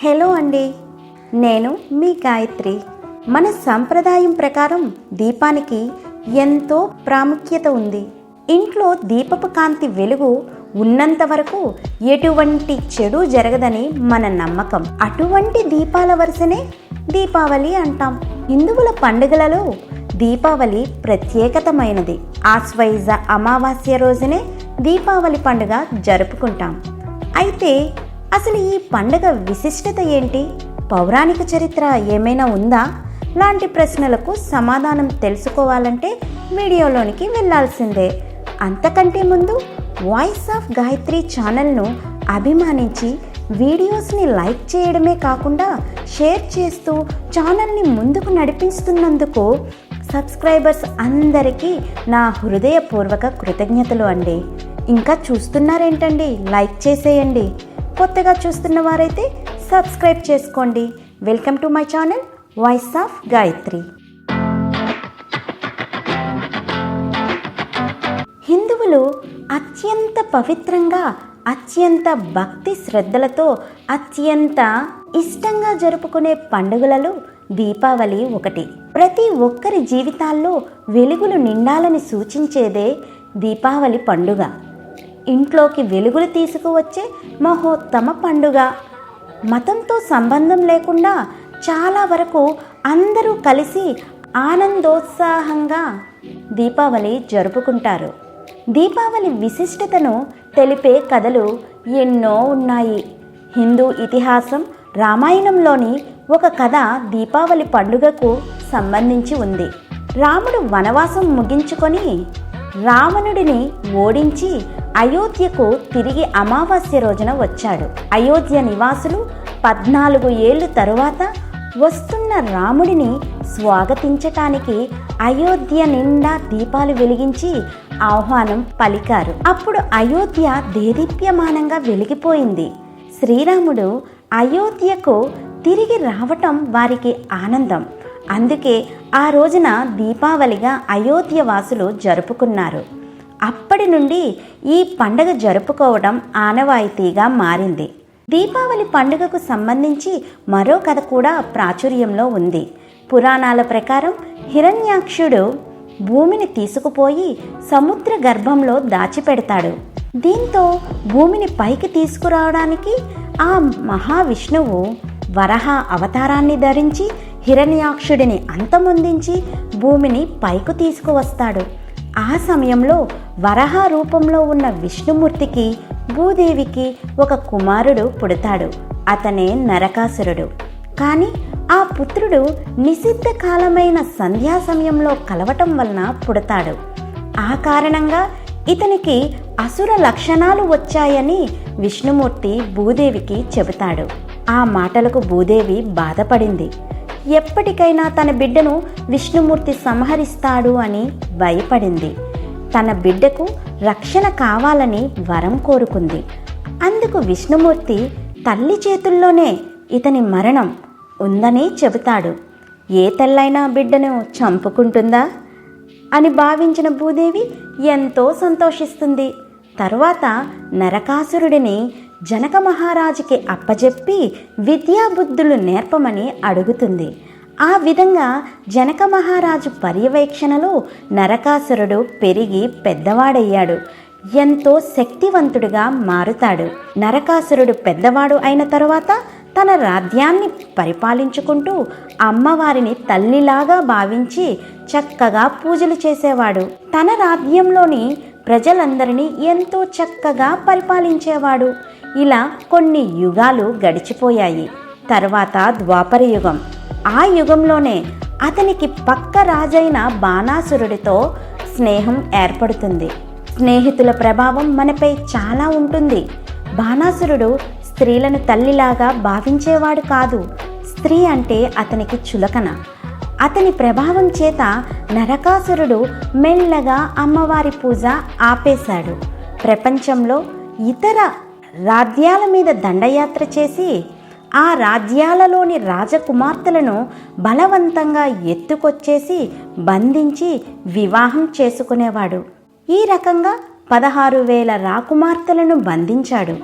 Hello అండి, నేను మీ గాయత్రి. మన సంప్రదాయం ప్రకారం దీపానికి ఎంతో ప్రాముఖ్యత ఉంది. ఇంట్లో దీపపు కాంతి వెలుగు ఉన్నంత వరకు ఎటువంటి చెడు జరగదని మన నమ్మకం. అటువంటి దీపాల వరుసనే దీపావళి అంటాం. హిందువుల పండుగలలో దీపావళి ప్రత్యేకతమైనది. ఆశ్వయుజ అమావాస్య రోజునే దీపావళి పండుగ జరుపుకుంటాం. అయితే అసలు ఈ పండుగ విశిష్టత ఏంటి, పౌరాణిక చరిత్ర ఏమైనా ఉందా లాంటి ప్రశ్నలకు సమాధానం తెలుసుకోవాలంటే వీడియోలోనికి వెళ్ళాల్సిందే. అంతకంటే ముందు వాయిస్ ఆఫ్ గాయత్రి ఛానల్ను అభిమానించి వీడియోస్ని లైక్ చేయడమే కాకుండా షేర్ చేస్తూ ఛానల్ని ముందుకు నడిపిస్తున్నందుకు సబ్స్క్రైబర్స్ అందరికీ నా హృదయపూర్వక కృతజ్ఞతలు అండి. ఇంకా చూస్తున్నారేంటండి, లైక్ చేసేయండి. కొత్తగా చూస్తున్న వారైతే సబ్స్క్రైబ్ చేసుకోండి. Welcome to my channel voice of Gayatri. హిందువులు అత్యంత పవిత్రంగా, అత్యంత భక్తి శ్రద్ధలతో, అత్యంత ఇష్టంగా జరుపుకునే పండుగలలో దీపావళి ఒకటి. ప్రతి ఒక్కరి జీవితాల్లో వెలుగులు నిండాలని సూచించేదే దీపావళి పండుగ. ఇంట్లోకి వెలుగులు తీసుకువచ్చే మహోత్తమ పండుగ. మతంతో సంబంధం లేకుండా చాలా వరకు అందరూ కలిసి ఆనందోత్సాహంగా దీపావళి జరుపుకుంటారు. దీపావళి విశిష్టతను తెలిపే కథలు ఎన్నో ఉన్నాయి. హిందూ ఇతిహాసం రామాయణంలోని ఒక కథ దీపావళి పండుగకు సంబంధించి ఉంది. రాముడు వనవాసం ముగించుకొని రావణుడిని ఓడించి అయోధ్యకు తిరిగి అమావాస్య రోజున వచ్చాడు. అయోధ్య నివాసులు 14 ఏళ్ళు తరువాత వస్తున్న రాముడిని స్వాగతించటానికి అయోధ్య నిండా దీపాలు వెలిగించి ఆహ్వానం పలికారు. అప్పుడు అయోధ్య దేదీప్యమానంగా వెలిగిపోయింది. శ్రీరాముడు అయోధ్యకు తిరిగి రావటం వారికి ఆనందం. అందుకే ఆ రోజున దీపావళిగా అయోధ్య వాసులు జరుపుకున్నారు. అప్పటి నుండి ఈ పండుగ జరుపుకోవడం ఆనవాయితీగా మారింది. దీపావళి పండుగకు సంబంధించి మరో కథ కూడా ప్రాచుర్యంలో ఉంది. పురాణాల ప్రకారం హిరణ్యాక్షుడు భూమిని తీసుకుపోయి సముద్ర గర్భంలో దాచిపెడతాడు. దీంతో భూమిని పైకి తీసుకురావడానికి ఆ మహావిష్ణువు వరహ అవతారాన్ని ధరించి హిరణ్యాక్షుడిని అంతమొందించి భూమిని పైకి తీసుకువస్తాడు. ఆ సమయంలో వరహ రూపంలో ఉన్న విష్ణుమూర్తికి భూదేవికి ఒక కుమారుడు పుడతాడు. అతనే నరకాసురుడు. కానీ ఆ పుత్రుడు నిషిద్ధ కాలమైన సంధ్యా సమయంలో కలవటం వలన పుడతాడు. ఆ కారణంగా ఇతనికి అసుర లక్షణాలు వచ్చాయని విష్ణుమూర్తి భూదేవికి చెబుతాడు. ఆ మాటలకు భూదేవి బాధపడింది. ఎప్పటికైనా తన బిడ్డను విష్ణుమూర్తి సంహరిస్తాడు అని భయపడింది. తన బిడ్డకు రక్షణ కావాలని వరం కోరుకుంది. అందుకు విష్ణుమూర్తి తల్లి చేతుల్లోనే ఇతని మరణం ఉందని చెబుతాడు. ఏ తల్లైనా బిడ్డను చంపుకుంటుందా అని భావించిన భూదేవి ఎంతో సంతోషిస్తుంది. తరువాత నరకాసురుడిని జనక మహారాజుకి అప్పజెప్పి విద్యాబుద్ధులు నేర్పమని అడుగుతుంది. ఆ విధంగా జనక మహారాజు పర్యవేక్షణలో నరకాసురుడు పెరిగి పెద్దవాడయ్యాడు. ఎంతో శక్తివంతుడిగా మారుతాడు. నరకాసురుడు పెద్దవాడు అయిన తరువాత తన రాజ్యాన్ని పరిపాలించుకుంటూ అమ్మవారిని తల్లిలాగా భావించి చక్కగా పూజలు చేసేవాడు. తన రాజ్యంలోని ప్రజలందరినీ ఎంతో చక్కగా పరిపాలించేవాడు. ఇలా కొన్ని యుగాలు గడిచిపోయాయి. తర్వాత ద్వాపర యుగం. ఆ యుగంలోనే అతనికి పక్క రాజైన బాణాసురుడితో స్నేహం ఏర్పడుతుంది. స్నేహితుల ప్రభావం మనపై చాలా ఉంటుంది. బాణాసురుడు స్త్రీలను తల్లిలాగా భావించేవాడు కాదు. స్త్రీ అంటే అతనికి చులకన. అతని ప్రభావం చేత నరకాసురుడు మెల్లగా అమ్మవారి పూజ ఆపేశాడు. ప్రపంచంలో ఇతర రాజ్యాల మీద దండయాత్ర చేసి ఆ రాజ్యాలలోని రాజకుమార్తెలను బలవంతంగా ఎత్తుకొచ్చేసి బంధించి వివాహం చేసుకునేవాడు. ఈ రకంగా 16,000 రాకుమార్తెలను బంధించాడు.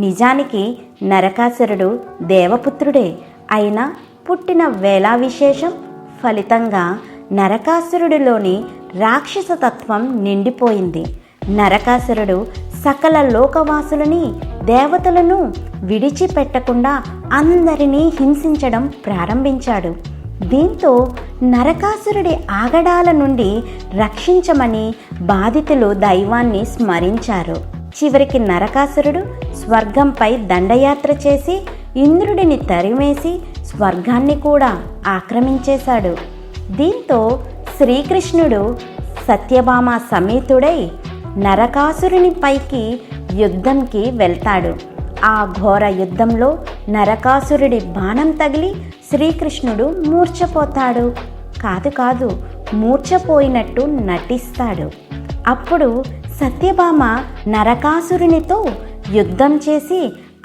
నిజానికి నరకాసురుడు దేవపుత్రుడే. అయినా పుట్టిన వేళ విశేషం ఫలితంగా నరకాసురుడిలోని రాక్షసతత్వం నిండిపోయింది. నరకాసురుడు సకల లోకవాసులని, దేవతలను విడిచిపెట్టకుండా అందరినీ హింసించడం ప్రారంభించాడు. దీంతో నరకాసురుడి ఆగడాల నుండి రక్షించమని బాధితులు దైవాన్ని స్మరించారు. చివరికి నరకాసురుడు స్వర్గంపై దండయాత్ర చేసి ఇంద్రుడిని తరిమేసి స్వర్గాన్ని కూడా ఆక్రమించేశాడు. దీంతో శ్రీకృష్ణుడు సత్యభామ సమేతుడై నరకాసురుని పైకి యుద్ధంకి వెళ్తాడు. ఆ ఘోర యుద్ధంలో నరకాసురుడి బాణం తగిలి శ్రీకృష్ణుడు మూర్ఛపోతాడు. కాదు మూర్ఛపోయినట్టు నటిస్తాడు. అప్పుడు సత్యభామ నరకాసురునితో యుద్ధం చేసి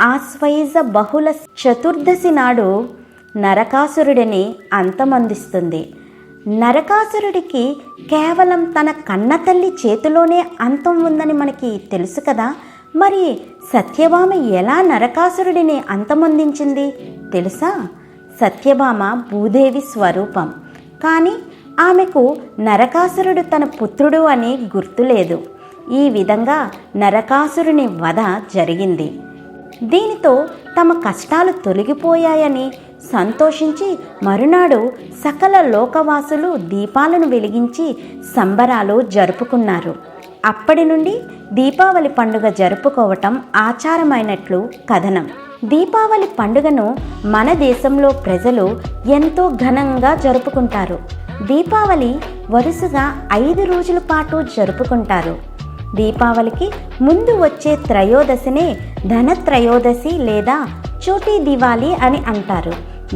ఆశ్వయుజ బహుళ చతుర్దశి నాడు నరకాసురుడిని అంతమొందిస్తుంది. నరకాసురుడికి కేవలం తన కన్నతల్లి చేతిలోనే అంతం ఉందని మనకి తెలుసు కదా. మరి సత్యభామ ఎలా నరకాసురుడిని అంతమొందించింది తెలుసా? సత్యభామ భూదేవి స్వరూపం. కానీ ఆమెకు నరకాసురుడు తన పుత్రుడు అని గుర్తులేదు. ఈ విధంగా నరకాసురుని వధ జరిగింది. దీనితో తమ కష్టాలు తొలగిపోయాయని సంతోషించి మరునాడు సకల లోకవాసులు దీపాలను వెలిగించి సంబరాలు జరుపుకున్నారు. అప్పటి నుండి దీపావళి పండుగ జరుపుకోవటం ఆచారమైనట్లు కథనం. దీపావళి పండుగను మన దేశంలో ప్రజలు ఎంతో ఘనంగా జరుపుకుంటారు. దీపావళి వరుసగా 5 రోజుల పాటు జరుపుకుంటారు. దీపావళికి ముందు వచ్చే త్రయోదశినే ధనత్రయోదశి లేదా చోటీ దివాలి అని అంటారు.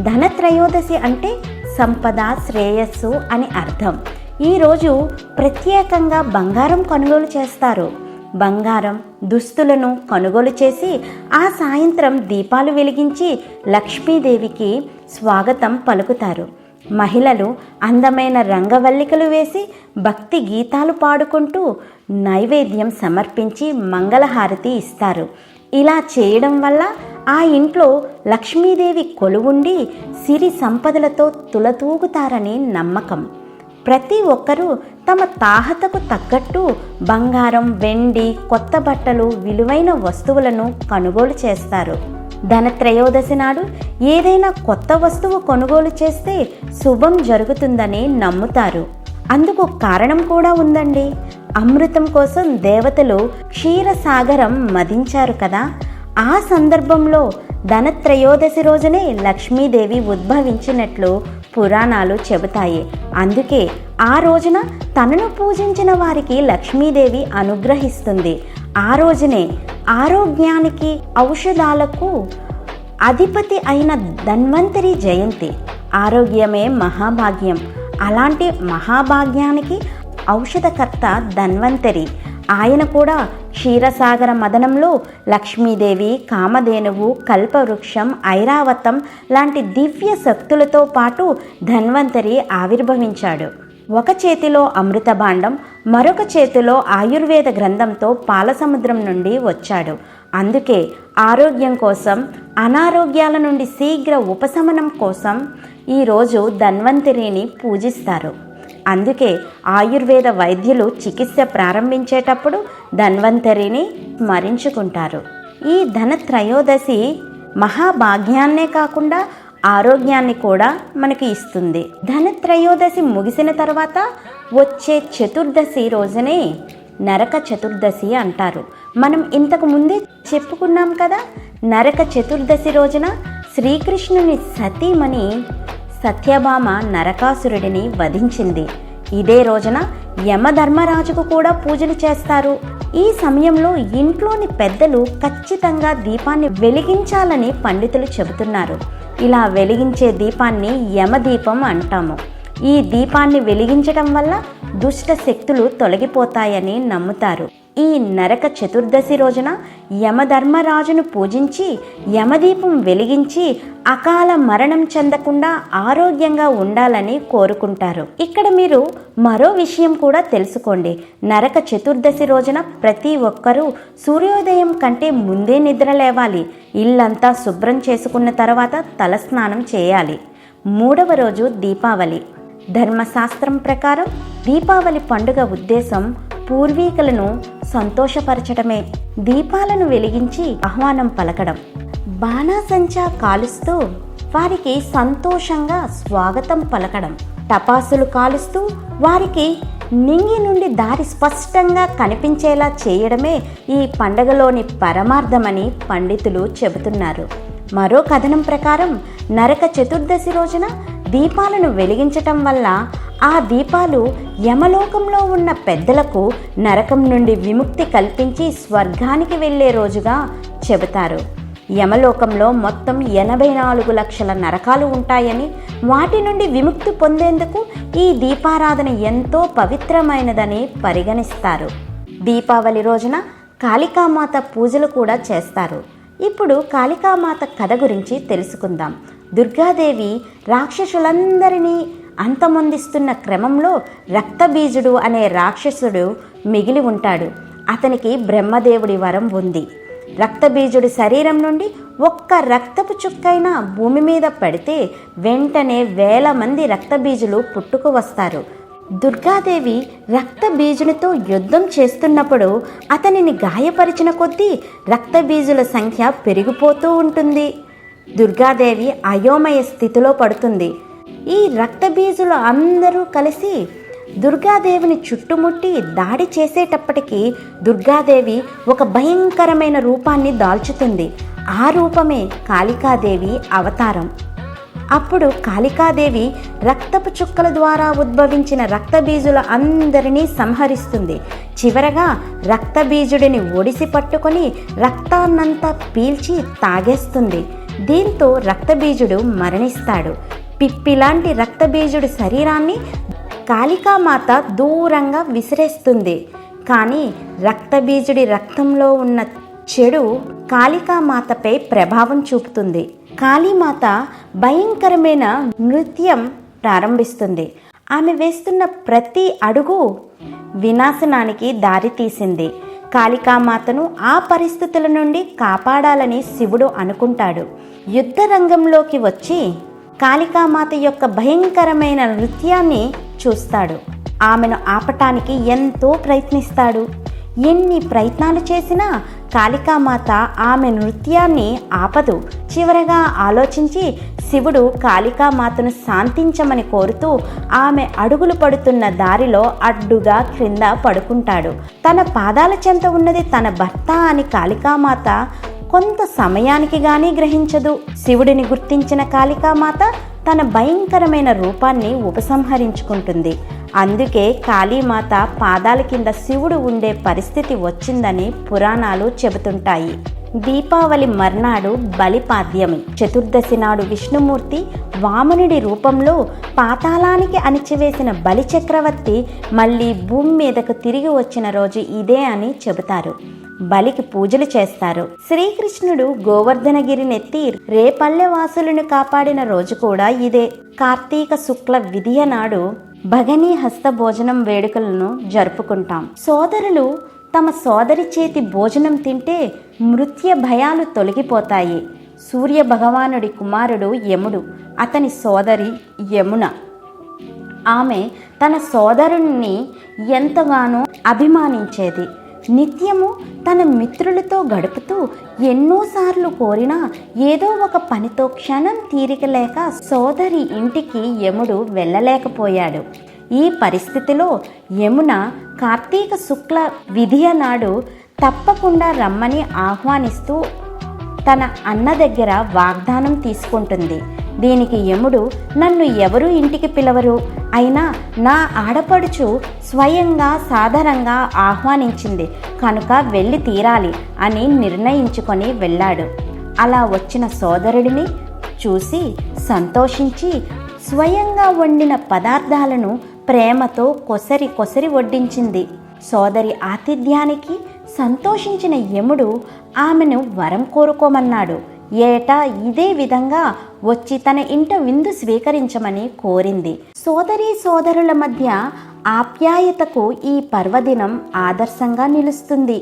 ధనత్రయోదశి అంటే సంపద, శ్రేయస్సు అని అర్థం. ఈరోజు ప్రత్యేకంగా బంగారం కొనుగోలు చేస్తారు. బంగారం, దుస్తులను కొనుగోలు చేసి ఆ సాయంత్రం దీపాలు వెలిగించి లక్ష్మీదేవికి స్వాగతం పలుకుతారు. మహిళలు అందమైన రంగవల్లికలు వేసి భక్తి గీతాలు పాడుకుంటూ నైవేద్యం సమర్పించి మంగళహారతి ఇస్తారు. ఇలా చేయడం వల్ల ఆ ఇంట్లో లక్ష్మీదేవి కొలువుండి సిరి సంపదలతో తులతూగుతారని నమ్మకం. ప్రతి ఒక్కరూ తమ తాహతకు తగ్గట్టు బంగారం, వెండి, కొత్త బట్టలు, విలువైన వస్తువులను కొనుగోలు చేస్తారు. ధనత్రయోదశి నాడు ఏదైనా కొత్త వస్తువు కొనుగోలు చేస్తే శుభం జరుగుతుందని నమ్ముతారు. అందుకు కారణం కూడా ఉందండి. అమృతం కోసం దేవతలు క్షీరసాగరం మదించారు కదా. ఆ సందర్భంలో ధనత్రయోదశి రోజునే లక్ష్మీదేవి ఉద్భవించినట్లు పురాణాలు చెబుతాయి. అందుకే ఆ రోజున తనను పూజించిన వారికి లక్ష్మీదేవి అనుగ్రహిస్తుంది. ఆ రోజునే ఆరోగ్యానికి, ఔషధాలకు అధిపతి అయిన ధన్వంతరి జయంతి. ఆరోగ్యమే మహాభాగ్యం. అలాంటి మహాభాగ్యానికి ఔషధకర్త ధన్వంతరి. ఆయన కూడా క్షీరసాగర మదనంలో లక్ష్మీదేవి, కామధేనువు, కల్పవృక్షం, ఐరావతం లాంటి దివ్య శక్తులతో పాటు ధన్వంతరి ఆవిర్భవించాడు. ఒక చేతిలో అమృత భాండం, మరొక చేతిలో ఆయుర్వేద గ్రంథంతో పాలసముద్రం నుండి వచ్చాడు. అందుకే ఆరోగ్యం కోసం, అనారోగ్యాల నుండి శీఘ్ర ఉపశమనం కోసం ఈరోజు ధన్వంతరిని పూజిస్తారు. అందుకే ఆయుర్వేద వైద్యులు చికిత్స ప్రారంభించేటప్పుడు ధన్వంతరిని స్మరించుకుంటారు. ఈ ధనత్రయోదశి మహాభాగ్యాన్నే కాకుండా ఆరోగ్యాన్ని కూడా మనకి ఇస్తుంది. ధనత్రయోదశి ముగిసిన తర్వాత వచ్చే చతుర్దశి రోజునే నరక చతుర్దశి అంటారు. మనం ఇంతకు ముందే చెప్పుకున్నాం కదా. నరక చతుర్దశి రోజున శ్రీకృష్ణుని సతీమణి సత్యభామ నరకాసురుడిని వధించింది. ఇదే రోజున యమధర్మరాజుకు కూడా పూజలు చేస్తారు. ఈ సమయంలో ఇంట్లోని పెద్దలు ఖచ్చితంగా దీపాన్ని వెలిగించాలని పండితులు చెబుతున్నారు. ఇలా వెలిగించే దీపాన్ని యమదీపం అంటాము. ఈ దీపాన్ని వెలిగించడం వల్ల దుష్ట శక్తులు తొలగిపోతాయని నమ్ముతారు. ఈ నరక చతుర్దశి రోజున యమధర్మరాజును పూజించి యమదీపం వెలిగించి అకాల మరణం చెందకుండా ఆరోగ్యంగా ఉండాలని కోరుకుంటారు. ఇక్కడ మీరు మరో విషయం కూడా తెలుసుకోండి. నరక చతుర్దశి రోజున ప్రతి ఒక్కరూ సూర్యోదయం కంటే ముందే నిద్ర లేవాలి. ఇల్లంతా శుభ్రం చేసుకున్న తర్వాత తలస్నానం చేయాలి. 3వ రోజు దీపావళి. ధర్మశాస్త్రం ప్రకారం దీపావళి పండుగ ఉద్దేశం పూర్వీకులను సంతోషపరచడమే. దీపాలను వెలిగించి ఆహ్వానం పలకడం, బాణాసంచా కాలుస్తూ వారికి సంతోషంగా స్వాగతం పలకడం, టపాసులు కాలుస్తూ వారికి నింగి నుండి దారి స్పష్టంగా కనిపించేలా చేయడమే ఈ పండగలోని పరమార్థమని పండితులు చెబుతున్నారు. మరో కథనం ప్రకారం నరక చతుర్దశి రోజున దీపాలను వెలిగించటం వల్ల ఆ దీపాలు యమలోకంలో ఉన్న పెద్దలకు నరకం నుండి విముక్తి కల్పించి స్వర్గానికి వెళ్ళే రోజుగా చెబుతారు. యమలోకంలో మొత్తం 84 లక్షల నరకాలు ఉంటాయని, వాటి నుండి విముక్తి పొందేందుకు ఈ దీపారాధన ఎంతో పవిత్రమైనదని పరిగణిస్తారు. దీపావళి రోజున కాళికామాత పూజలు కూడా చేస్తారు. ఇప్పుడు కాళికామాత కథ గురించి తెలుసుకుందాం. దుర్గాదేవి రాక్షసులందరినీ అంతమొందిస్తున్న క్రమంలో రక్తబీజుడు అనే రాక్షసుడు మిగిలి ఉంటాడు. అతనికి బ్రహ్మదేవుడి వరం ఉంది. రక్తబీజుడి శరీరం నుండి ఒక్క రక్తపు చుక్కైనా భూమి మీద పడితే వెంటనే 1000 మంది రక్తబీజులు పుట్టుకు వస్తారు. దుర్గాదేవి రక్తబీజునితో యుద్ధం చేస్తున్నప్పుడు అతనిని గాయపరిచిన కొద్దీ రక్తబీజుల సంఖ్య పెరిగిపోతూ ఉంటుంది. దుర్గాదేవి అయోమయ స్థితిలో పడుతుంది. ఈ రక్తబీజులు అందరూ కలిసి దుర్గాదేవిని చుట్టుముట్టి దాడి చేసేటప్పటికీ దుర్గాదేవి ఒక భయంకరమైన రూపాన్ని దాల్చుతుంది. ఆ రూపమే కాళికాదేవి అవతారం. అప్పుడు కాళికాదేవి రక్తపు చుక్కల ద్వారా ఉద్భవించిన రక్తబీజుల అందరినీ సంహరిస్తుంది. చివరగా రక్తబీజుడిని ఒడిసి పట్టుకొని రక్తాన్నంతా పీల్చి తాగేస్తుంది. దీంతో రక్తబీజుడు మరణిస్తాడు. పిప్పిలాంటి రక్తబీజుడి శరీరాన్ని కాళికామాత దూరంగా విసిరేస్తుంది. కానీ రక్తబీజుడి రక్తంలో ఉన్న చెడు కాళికామాతపై ప్రభావం చూపుతుంది. కాళీమాత భయంకరమైన నృత్యం ప్రారంభిస్తుంది. ఆమె వేస్తున్న ప్రతి అడుగు వినాశనానికి దారితీసింది. కాళికామాతను ఆ పరిస్థితుల నుండి కాపాడాలని శివుడు అనుకుంటాడు. యుద్ధ రంగంలోకి వచ్చి కాళికామాత యొక్క భయంకరమైన నృత్యాన్ని చూస్తాడు. ఆమెను ఆపటానికి ఎంతో ప్రయత్నిస్తాడు. ఎన్ని ప్రయత్నాలు చేసినా కాళికామాత ఆమె నృత్యాన్ని ఆపదు. చివరగా ఆలోచించి శివుడు కాళికామాతను శాంతించమని కోరుతూ ఆమె అడుగులు పడుతున్న దారిలో అడ్డుగా క్రింద పడుకుంటాడు. తన పాదాల చెంత ఉన్నది తన భర్త అని కాళికామాత కొంత సమయానికి గానీ గ్రహించదు. శివుడిని గుర్తించిన కాళికామాత తన భయంకరమైన రూపాన్ని ఉపసంహరించుకుంటుంది. అందుకే కాళీమాత పాదాల కింద శివుడు ఉండే పరిస్థితి వచ్చిందని పురాణాలు చెబుతుంటాయి. దీపావళి మర్నాడు బలిపాడ్యమి. చతుర్దశి నాడు విష్ణుమూర్తి వామనుడి రూపంలో పాతాళానికి అణిచివేసిన బలి చక్రవర్తి మళ్ళీ భూమి మీదకు తిరిగి వచ్చిన రోజు ఇదే అని చెబుతారు. బలికి పూజలు చేస్తారు. శ్రీకృష్ణుడు గోవర్ధనగిరినెత్తి రేపల్లెవాసులను కాపాడిన రోజు కూడా ఇదే. కార్తీక శుక్ల విధియ నాడు భగనీ హస్త భోజనం వేడుకలను జరుపుకుంటాం. సోదరులు తమ సోదరి చేతి భోజనం తింటే మృత్య భయాలు తొలగిపోతాయి. సూర్య భగవానుడి కుమారుడు యముడు, అతని సోదరి యమున. ఆమె తన సోదరుణ్ణి ఎంతగానో అభిమానించేది. నిత్యము తన మిత్రులతో గడుపుతూ ఎన్నోసార్లు కోరినా ఏదో ఒక పనితో క్షణం తీరిక లేక సోదరి ఇంటికి యముడు వెళ్ళలేకపోయాడు. ఈ పరిస్థితిలో యమున కార్తీక శుక్ల విధియ నాడు తప్పకుండా రమ్మని ఆహ్వానిస్తూ తన అన్న దగ్గర వాగ్దానం తీసుకుంటుంది. దీనికి యముడు, నన్ను ఎవరూ ఇంటికి పిలవరు, అయినా నా ఆడపడుచు స్వయంగా సాదరంగా ఆహ్వానించింది కనుక వెళ్ళి తీరాలి అని నిర్ణయించుకొని వెళ్ళాడు. అలా వచ్చిన సోదరుడిని చూసి సంతోషించి స్వయంగా వండిన పదార్థాలను ప్రేమతో కొసరి కొసరి వడ్డించింది. సోదరి ఆతిథ్యానికి సంతోషించిన యముడు ఆమెను వరం కోరుకోమన్నాడు. ఏటా ఇదే విధంగా వచ్చి తన ఇంట విందు స్వీకరించమని కోరింది. సోదరీ సోదరుల మధ్య ఆప్యాయతకు ఈ పర్వదినం ఆదర్శంగా నిలుస్తుంది.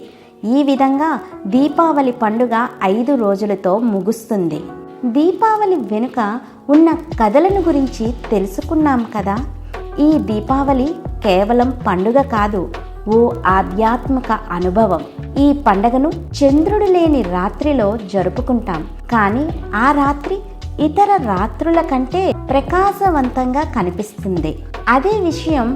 ఈ విధంగా దీపావళి పండుగ 5 రోజులతో ముగుస్తుంది. దీపావళి వెనుక ఉన్న కథలను గురించి తెలుసుకున్నాం కదా. ఈ దీపావళి కేవలం పండుగ కాదు, ఓ ఆధ్యాత్మిక అనుభవం. ఈ పండగను చంద్రుడు లేని రాత్రిలో జరుపుకుంటాం, కానీ ఆ రాత్రి ఇతర రాత్రుల కంటే ప్రకాశవంతంగా కనిపిస్తుంది. అదే విషయం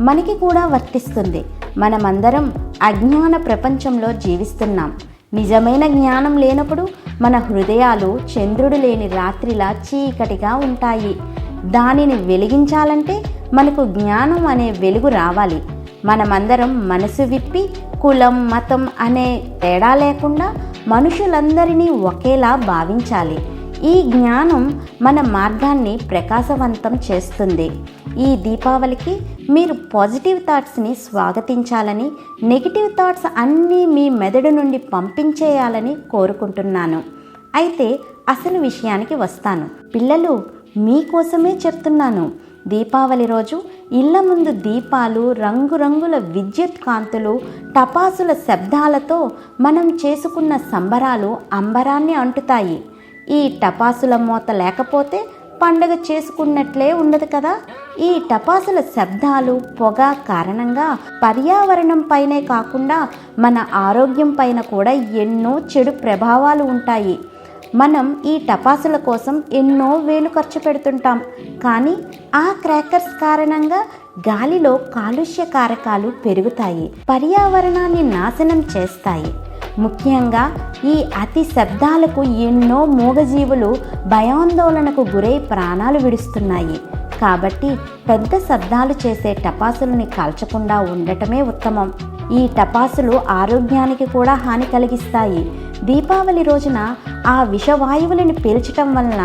మనకి కూడా వర్తిస్తుంది. మనమందరం అజ్ఞాన ప్రపంచంలో జీవిస్తున్నాం. నిజమైన జ్ఞానం లేనప్పుడు మన హృదయాలు చంద్రుడు లేని రాత్రిలా చీకటిగా ఉంటాయి. దానిని వెలిగించాలంటే మనకు జ్ఞానం అనే వెలుగు రావాలి. మనమందరం మనసు విప్పి కులం మతం అనే తేడా లేకుండా మనుషులందరినీ ఒకేలా భావించాలి. ఈ జ్ఞానం మన మార్గాన్ని ప్రకాశవంతం చేస్తుంది. ఈ దీపావళికి మీరు పాజిటివ్ థాట్స్ని స్వాగతించాలని, నెగిటివ్ థాట్స్ అన్నీ మీ మెదడు నుండి పంపించేయాలని కోరుకుంటున్నాను. అయితే అసలు విషయానికి వస్తాను. పిల్లలు, మీకోసమే చెప్తున్నాను. దీపావళి రోజు ఇళ్ల ముందు దీపాలు, రంగురంగుల విద్యుత్ కాంతులు, టపాసుల శబ్దాలతో మనం చేసుకున్న సంబరాలు అంబరాన్ని అంటుతాయి. ఈ టపాసుల మోత లేకపోతే పండగ చేసుకున్నట్లే ఉండదు కదా. ఈ టపాసుల శబ్దాలు, పొగ కారణంగా పర్యావరణం పైనే కాకుండా మన ఆరోగ్యం పైన కూడా ఎన్నో చెడు ప్రభావాలు ఉంటాయి. మనం ఈ టపాసుల కోసం ఎన్నో వేలు ఖర్చు పెడుతుంటాం, కానీ ఆ క్రాకర్స్ కారణంగా గాలిలో కాలుష్య కారకాలు పెరుగుతాయి, పర్యావరణాన్ని నాశనం చేస్తాయి. ముఖ్యంగా ఈ అతి శబ్దాలకు ఎన్నో మూగజీవులు భయాందోళనకు గురై ప్రాణాలు విడుస్తున్నాయి. కాబట్టి పెద్ద శబ్దాలు చేసే టపాసులని కాల్చకుండా ఉండటమే ఉత్తమం. ఈ టపాసులు ఆరోగ్యానికి కూడా హాని కలిగిస్తాయి. దీపావళి రోజున ఆ విషవాయువులను పీల్చటం వలన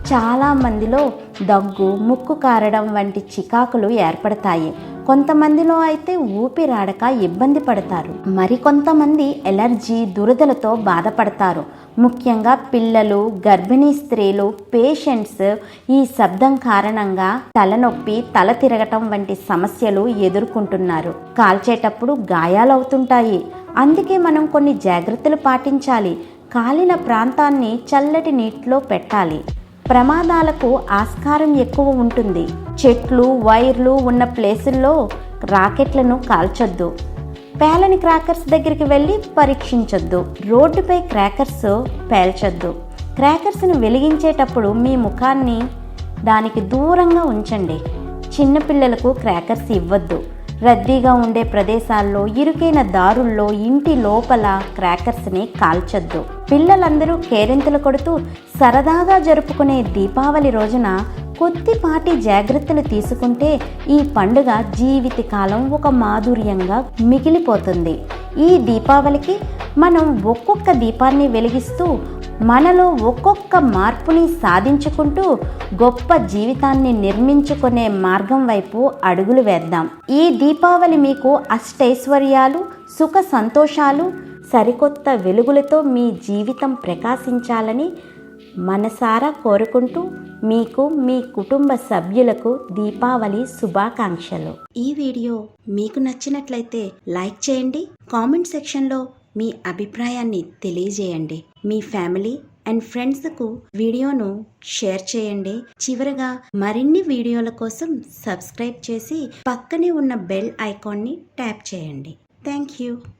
చాలామందిలో దగ్గు, ముక్కు కారడం వంటి చికాకులు ఏర్పడతాయి. కొంతమందిలో అయితే ఊపిరాడక ఇబ్బంది పడతారు. మరికొంతమంది ఎలర్జీ, దురదలతో బాధపడతారు. ముఖ్యంగా పిల్లలు, గర్భిణీ స్త్రీలు, పేషెంట్స్ ఈ శబ్దం కారణంగా తలనొప్పి, తల తిరగటం వంటి సమస్యలు ఎదుర్కొంటున్నారు. కాల్చేటప్పుడు గాయాలవుతుంటాయి. అందుకే మనం కొన్ని జాగ్రత్తలు పాటించాలి. కాలిన ప్రాంతాన్ని చల్లటి నీటిలో పెట్టాలి. ప్రమాదాలకు ఆస్కారం ఎక్కువ ఉంటుంది. చెట్లు, వైర్లు ఉన్న ప్లేసుల్లో రాకెట్లను కాల్చొద్దు. పేలని క్రాకర్స్ దగ్గరికి వెళ్ళి పరీక్షించొద్దు. రోడ్డుపై క్రాకర్స్ పేల్చొద్దు. క్రాకర్స్ను వెలిగించేటప్పుడు మీ ముఖాన్ని దానికి దూరంగా ఉంచండి. చిన్నపిల్లలకు క్రాకర్స్ ఇవ్వద్దు. రద్దీగా ఉండే ప్రదేశాల్లో, ఇరుకైన దారుల్లో, ఇంటి లోపల క్రాకర్స్ని కాల్చొద్దు. పిల్లలందరూ కేరింతలు కొడుతూ సరదాగా జరుపుకునే దీపావళి రోజున కొద్దిపాటి జాగ్రత్తలు తీసుకుంటే ఈ పండుగ జీవితకాలం ఒక మాధుర్యంగా మిగిలిపోతుంది. ఈ దీపావళికి మనం ఒక్కొక్క దీపాన్ని వెలిగిస్తూ మనలో ఒక్కొక్క మార్పుని సాధించుకుంటూ గొప్ప జీవితాన్ని నిర్మించుకునే మార్గం వైపు అడుగులు వేద్దాం. ఈ దీపావళి మీకు అష్టైశ్వర్యాలు, సుఖ సంతోషాలు, సరికొత్త వెలుగులతో మీ జీవితం ప్రకాశించాలని మనసారా కోరుకుంటూ మీకు, మీ కుటుంబ సభ్యులకు దీపావళి శుభాకాంక్షలు. ఈ వీడియో మీకు నచ్చినట్లయితే లైక్ చేయండి. కామెంట్ సెక్షన్లో మీ అభిప్రాయాన్ని తెలియజేయండి. మీ ఫ్యామిలీ అండ్ ఫ్రెండ్స్కు వీడియోను షేర్ చేయండి. చివరగా మరిన్ని వీడియోల కోసం సబ్స్క్రైబ్ చేసి పక్కనే ఉన్న బెల్ ఐకాన్ని ట్యాప్ చేయండి. Thank you.